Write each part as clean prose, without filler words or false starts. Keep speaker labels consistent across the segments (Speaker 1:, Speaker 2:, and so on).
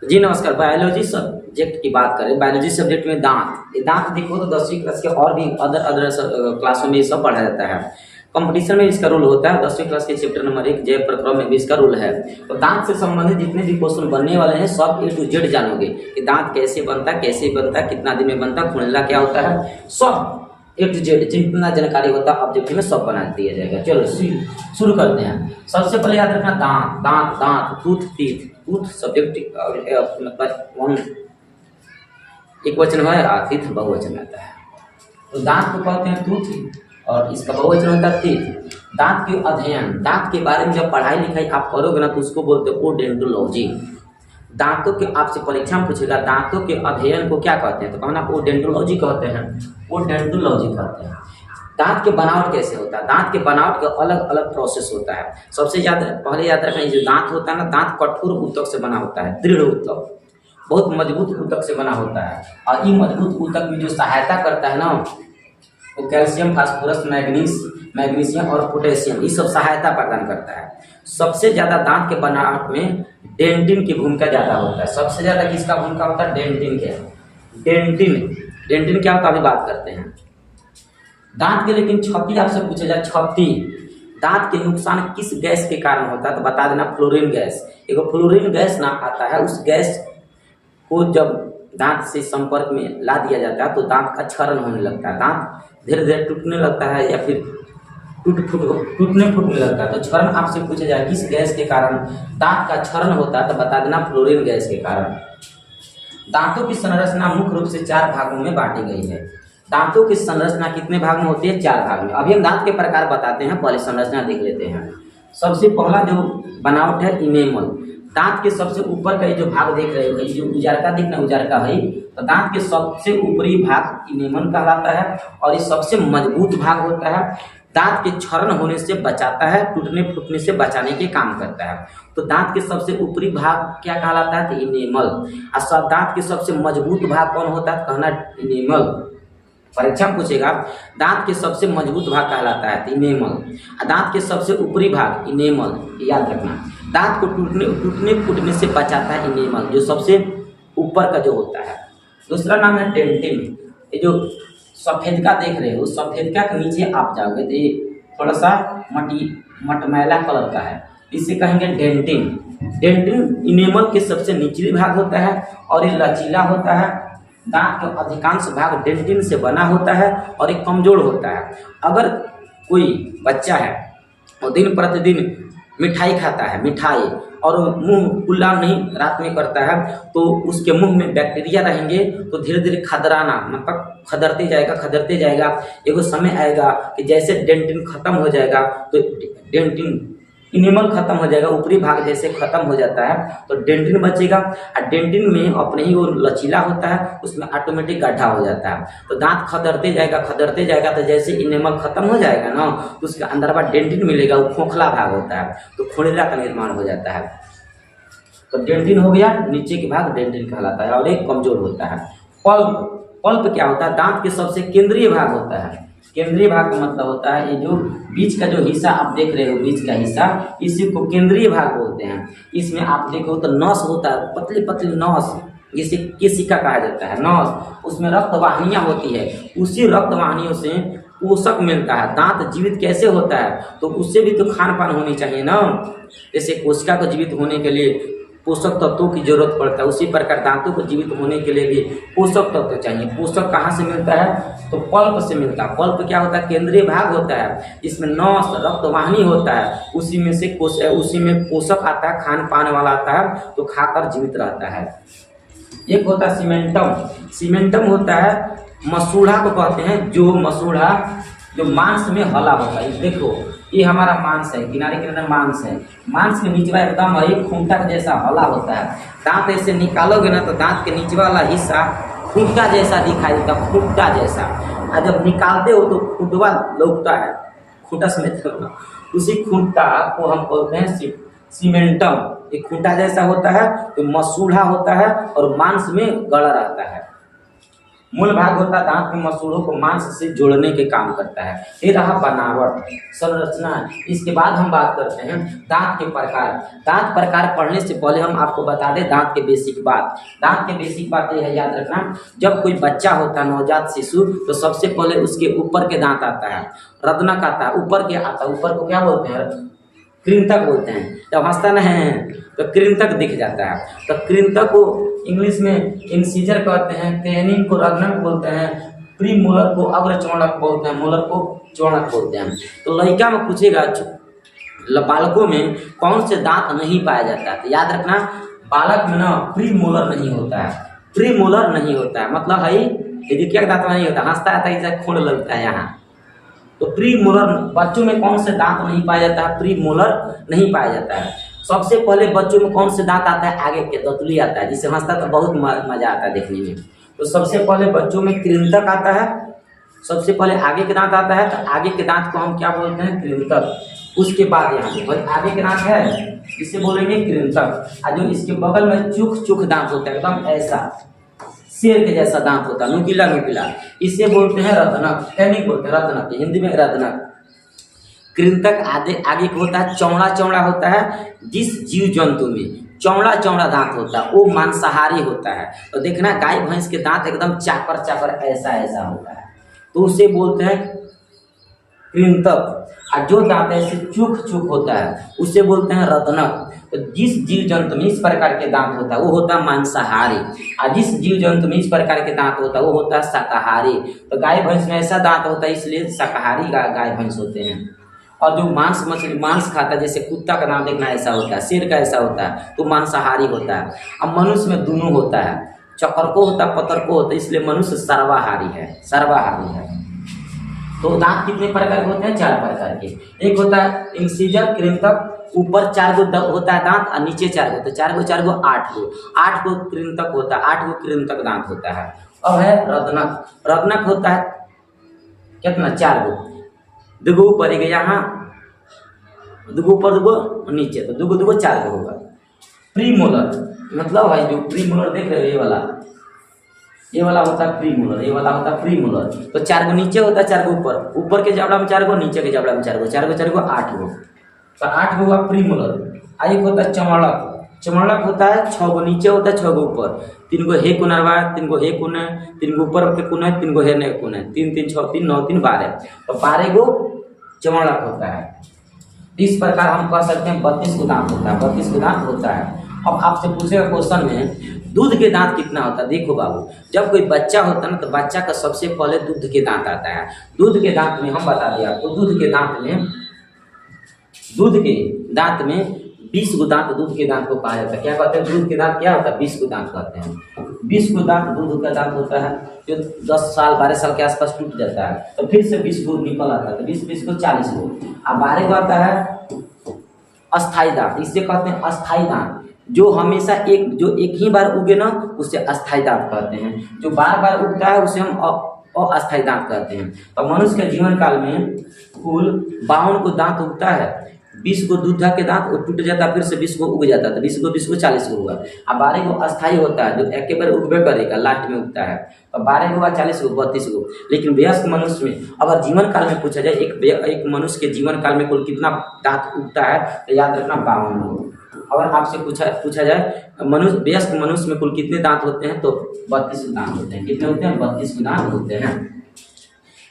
Speaker 1: जी नमस्कार। Biology subject की बात करें, बायोलॉजी सब्जेक्ट में दांत, ये दांत देखो तो 10वीं क्लास के और भी अदर अदर क्लासों में ये सब पढ़ा जाता है। कंपटीशन में इसका रोल होता है। 10वीं क्लास के चैप्टर नंबर 1 जय प्रक्रम में भी इसका रोल है। तो दांत से संबंधित जितने भी क्वेश्चन बनने वाले हैं सब A to Z जानोगे कि दांत कैसे बनता है, कितना दिन में बनता है, खुलना क्या होता है, सब A to Z जितना जानकारी होता है ऑब्जेक्ट में सब बना दिया जाएगा। चलो शुरू करते हैं। सबसे पहले याद रखना दांत दांत दांत, टूथ टीथ, टूथ सब्जेक्ट मतलब एक वचन है, टीथ बहुवचन आता है। तो दांत को कहते हैं टूथ और इसका बहुवचन होता है टीथ। दांत के अध्ययन, दांत के बारे में जब पढ़ाई लिखाई आप करोगे ना तो उसको बोलते हैं ओडेंटोलॉजी। दांतों के आपसे परीक्षा में पूछेगा दांतों के अध्ययन को क्या कहते हैं, तो कहना ओडेंटोलॉजी कहते हैं, ओडेंटोलॉजी कहते हैं। दांत के बनावट कैसे होता है, दांत के बनावट का अलग अलग प्रोसेस होता है। सबसे पहले याद रखना, जो दांत होता है ना, दांत कठोर ऊतक से बना होता है, दृढ़ ऊतक, बहुत मजबूत ऊतक से बना होता है। और ये मजबूत ऊतक में जो सहायता करता है ना, वो कैल्शियम, फास्फोरस, मैग्नीशियम और पोटेशियम, ये सब सहायता प्रदान करता है। सबसे ज़्यादा दांत के बनावट में डेंटिन की भूमिका ज़्यादा होता है। सबसे ज़्यादा किसका भूमिका होता है, डेंटिन के। डेंटिन क्या होता है अभी बात करते हैं। दांत के लेकिन क्षति आपसे पूछा जाए, क्षति दांत के नुकसान किस गैस के कारण होता है, तो बता देना फ्लोरीन गैस। एक फ्लोरीन गैस ना आता है, उस गैस को जब दांत से संपर्क में ला दिया जाता है तो दांत का क्षरण होने लगता है, दांत धीरे धीरे टूटने लगता है या फिर फूटने लगता है। तो क्षरण आपसे पूछा जाए किस गैस के कारण दांत का क्षरण होता है, तो बता देना फ्लोरीन गैस के कारण। दांतों की संरचना मुख्य रूप से 4 भागों में बांटी गई है। दांतों की संरचना कितने भाग में होती है, 4 भाग में। अभी हम दांत के प्रकार बताते हैं, पहले संरचना देख लेते हैं। सबसे पहला जो बनावट है इनेमल, दांत के सबसे ऊपर का ये जो भाग देख रहे हो, जो उजारका दिखना उजारका है, तो दांत के सबसे ऊपरी भाग इनेमल कहलाता है और ये सबसे मजबूत भाग होता है। दांत के क्षरण होने से बचाता है, टूटने फूटने से बचाने के काम करता है। तो दांत के सबसे ऊपरी भाग क्या कहलाता है, तो इनेमल। और सब दांत के सबसे मजबूत भाग कौन होता है, कहना इनेमल। परीक्षा में पूछेगा दांत के सबसे मजबूत भाग कहलाता है इनेमल। दांत के सबसे ऊपरी भाग इनेमल, याद रखना। दांत को टूटने फूटने से बचाता है इनेमल, जो सबसे ऊपर का जो होता है। दूसरा नाम है डेंटिन। ये जो सफेदका देख रहे हो, सफेदका के नीचे आप जाओगे तो ये थोड़ा सा मटमैला कलर का है, इसे कहेंगे डेंटिन। डेंटिन इनेमल के सबसे निचली भाग होता है और ये लचीला होता है। दांत का अधिकांश भाग डेंटिन से बना होता है और एक कमजोर होता है। अगर कोई बच्चा है और दिन प्रतिदिन मिठाई खाता है, मिठाई, और मुंह कुल्ला नहीं रात में करता है, तो उसके मुंह में बैक्टीरिया रहेंगे, तो धीरे धीरे खदराना मतलब खदरते जाएगा। एगो समय आएगा कि जैसे डेंटिन खत्म हो जाएगा तो डेंटिन इनेमल खत्म हो जाएगा, ऊपरी भाग जैसे खत्म हो जाता है तो डेंटिन बचेगा। और डेंटिन में अपने ही वो लचीला होता है, उसमें ऑटोमेटिक गड्ढा हो जाता है। तो दांत खदरते जाएगा तो जैसे इनेमल खत्म हो जाएगा ना, तो उसके अंदर बाद डेंटिन मिलेगा, वो खोखला भाग होता है, तो खोखला का निर्माण हो जाता है। तो डेंटिन हो गया, नीचे के भाग डेंटिन कहलाता है और एक कमजोर होता है। पल्प क्या होता है, दांत के सबसे केंद्रीय भाग होता है। केंद्रीय भाग का मतलब होता है ये जो बीच का जो हिस्सा आप देख रहे हो, बीच का हिस्सा, इसी को केंद्रीय भाग बोलते हैं। इसमें आप देखो तो नस होता है, पतली पतली नस, जिसे केशिका कहा जाता है, नस। उसमें रक्त वाहिनियां होती है, उसी रक्त वाहिनियों से पोषक मिलता है। दांत जीवित कैसे होता है, तो उससे भी तो खान पान होनी चाहिए ना। जैसे कोशिका को जीवित होने के लिए पोषक तत्वों की जरूरत पड़ता है, उसी प्रकार दांतों को जीवित होने के लिए भी पोषक तत्व चाहिए। पोषक कहाँ से मिलता है, तो पल्प से मिलता है। पल्प क्या होता है, केंद्रीय भाग होता है, इसमें नस रक्त वाहिनी होता है, उसी में पोषक आता है, खान पान वाला आता है, तो खाकर जीवित रहता है। एक होता है सीमेंटम। सीमेंटम होता है मसूड़ा को कहते हैं, जो मसूड़ा जो मांस में हला होता है। देखो ये हमारा मांस है, किनारे मांस है, मांस के नीचे एकदम एक खूंटा जैसा हला होता है। दांत ऐसे निकालोगे ना तो दांत के नीचे वाला हिस्सा खूंटा जैसा दिखाई देता, खूंटा जैसा। और जब निकालते हो तो खूंटवा लौटता है, खूंटा समेत उसी खूंटा को हम बोलते हैं सीमेंटम। एक खूंटा जैसा होता है, तो मसूड़ा होता है और मांस में गड़ा रहता है। मूल भाग होता है दांत के मसूड़ों को मांस से जोड़ने के काम करता है। ये रहा बनावट, संरचना। इसके बाद हम बात करते हैं दांत के प्रकार। दांत प्रकार पढ़ने से पहले हम आपको बता दें दांत के बेसिक बात। दांत के बेसिक बात ये है, याद रखना, जब कोई बच्चा होता है, नवजात शिशु, तो सबसे पहले उसके ऊपर के दांत आता है, रत्नक आता है, ऊपर के आता है। ऊपर को क्या बोलते हैं? कृंतक बोलते हैं। जब हंसता नहीं है तो कृंतक दिख जाता है। तो कृंतक को इंग्लिश में इंसीजर कहते हैं, कैनिन को रत्नक बोलते हैं, प्री मोलर को अग्रचौणक बोलते हैं, मोलर को चौणक बोलते हैं। तो लड़का में पूछेगा बालकों में कौन से दांत नहीं पाया जाता है, तो याद रखना बालक में ना प्री मोलर नहीं होता है, प्री मोलर नहीं होता है, मतलब है यदि क्या दांत नहीं होता, हंसता है तो खून लगता है यहाँ। तो प्री मोलर बच्चों में कौन से दांत नहीं पाया जाता है? प्री मोलर नहीं पाया जाता है। सबसे पहले बच्चों में कौन से दांत आता है? आगे के दंतुली आता है, जिससे हंसता तो बहुत मजा आता है देखने में। तो सबसे पहले बच्चों में कृंतक आता है, सबसे पहले आगे के दांत आता है, तो आगे के दांत को हम क्या बोलते हैं? कृंतक। उसके बाद यहाँ पे आगे के दांत है, इसे बोलेंगे कृंतक। और जो इसके बगल में चुख दांत होता है, एकदम ऐसा शेर के जैसा दांत होता है, नुकीला नुकीला, इसे बोलते हैं रत्नक। कैनिक बोलते हैं, रत्नक, हिंदी में रत्नक। कृंतक आगे होता है, चौड़ा चौड़ा होता है। जिस जीव जंतु में चौड़ा चौड़ा दांत होता है वो मांसाहारी होता है। तो देखना गाय भैंस के दांत एकदम चाकर चाकर ऐसा ऐसा होता है, तो उसे बोलते हैं कृंतक। और जो दांत ऐसे चुख होता है उसे बोलते हैं रत्नक। तो जिस जीव जंतु में इस प्रकार के दांत होता है वो होता है मांसाहारी, और जिस जीव जंतु में इस प्रकार के दांत होता है वो होता है शाकाहारी। तो गाय भैंस में ऐसा दांत होता है, इसलिए शाकाहारी गाय भैंस होते हैं। और जो मछली मांस खाता है, जैसे कुत्ता का दांत देखना ऐसा होता है, शेर का ऐसा होता है, तो मांसाहारी होता है। अब मनुष्य में दोनों होता है, चक्कर को होता है, पतर को होता है, इसलिए मनुष्य सर्वाहारी है, सर्वाहारी है। तो दांत कितने प्रकार के होते हैं? 4 प्रकार के। एक होता है इंसिजर, कृंतक, ऊपर 4 गो होता है दांत और नीचे 4 गो, तो 4 गो 4 गो 8 गो कृंतक होता है, 8 गो कृंतक दांत होता है। अब है रत्नक। रत्नक होता है कितना? 4 गो, 2 गो ऊपर एक यहाँ, 2 गो ऊपर 2 गो नीचे, तो 2 गो 4 गो होगा। प्री मोलर मतलब है जो प्री मोलर देख रहे हो, ये वाला होता है प्री मोलर, ये वाला होता है प्री मोलर। तो 4 गो नीचे होता है, 4 गो ऊपर, ऊपर के जबड़ा में 4 गो, नीचे के जबड़ा में 4 गो, 4 गो 4 गो 8 गो, तो 8 गो हुआ प्री मोलर। एक होता है चमड़क। चमड़क होता है 6 गो नीचे होता है, 6 गो ऊपर, 3 गो हे कुनरवा, 3 गो हे कुने, 3 गो ऊपर के कुने, 3 गो हे ने कुने, 3 3 6 3 9 3 12, तो 12 गो चमड़क होता है। इस प्रकार हम कह सकते हैं 32 गो दांत होता है, 32 गो दांत होता है। अब आपसे पूछेगा क्वेश्चन में दूध के दांत कितना होता है? देखो बाबू, जब कोई बच्चा होता है ना, तो बच्चा का सबसे पहले दूध के दांत आता है। दूध के दांत में हम बता दिया आपको, दूध के दांत में 20 गो दांत दूध के दांत को कहा जाता है। क्या कहते हैं? दूध के दांत क्या होता है? 20 गो दांत कहते हैं। 20 गो दांत दूध का दांत होता है, जो 10 साल 12 साल के आसपास टूट जाता है, तो फिर से 20 गो निकल आता है, तो 20 को 40 गो। अब 12 गो आता है अस्थाई दांत, इससे कहते हैं अस्थाई दांत। जो हमेशा एक ही बार उगे ना, उसे अस्थाई दांत कहते हैं। जो बार बार उगता है उसे हम अस्थाई दांत कहते हैं। तो मनुष्य के जीवन काल में कुल 52 को दांत उगता है। 20 गो दूधा के दांत वो टूट जाता है, फिर से 20 गो उग जाता है, तो 20 गो 40 गो हुआ। अब 12 गो अस्थाई होता है, जो एक बार उगबे करेगा, लास्ट में उगता है, तो 12 गो 40 गो 32 गो। लेकिन वयस्क मनुष्य में अगर जीवन काल में पूछा जाए, एक मनुष्य के जीवन काल में कुल कितना दांत उगता है, तो याद रखना 52 गो। अगर आपसे पूछा जाए वयस्क मनुष्य में कुल कितने दांत होते हैं, तो 32 दांत होते हैं। कितने होते हैं? 32 दांत होते हैं।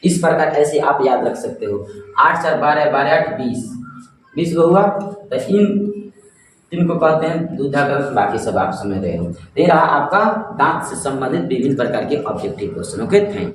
Speaker 1: इस प्रकार ऐसे आप याद रख सकते हो। 8 4 12, 12 8 20 गो हुआ। तो इनको कहते हैं दूधागम, बाकी सब आप समझ रहे हो। ये रहा आपका दांत से संबंधित विभिन्न प्रकार के objective question. Okay, thank you.